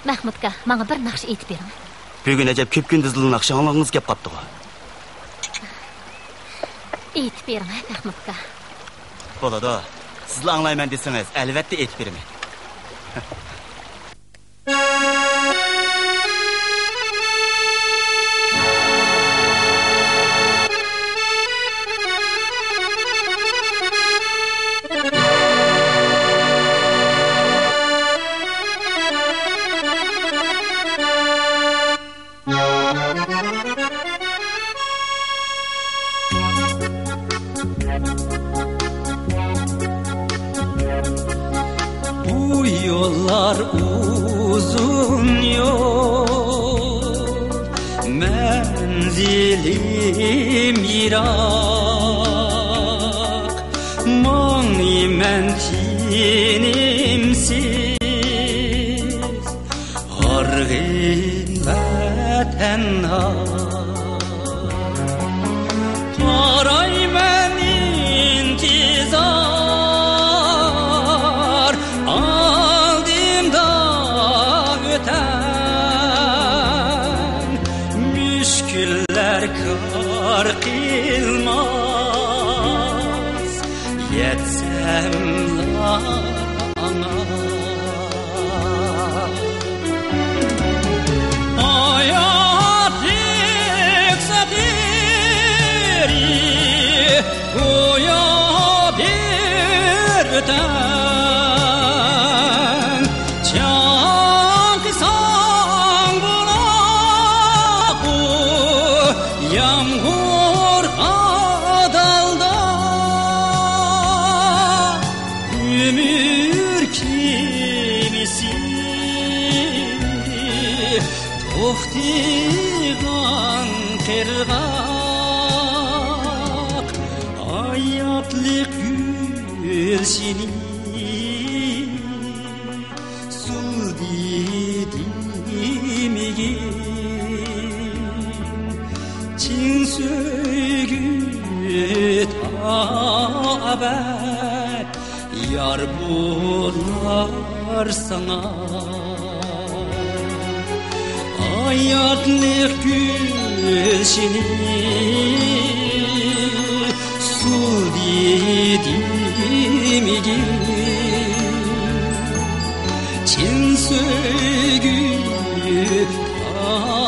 Mahmudka, bana bir nakş etip berin. Bugün acaba köp gündüzlü nakşı anlağınız kep kaptı. Etip berin, Mahmudka. Bolada, sizle anlayman deseniz, elbette etip berin. Bu yollar uzun yol, menzilim yirak, mağnimen tinimsiz, argın vatanha. Qarayman intizar, aldimda öten müşküller kar qilmaz, yetsem ana. Yağmur adalda ömür kimisi tohtigan qirgaq hayatlık gülsini sul didimigi Çin sögü taber yar bular sana hayatlık gülşini su didimigi Çin sögü taber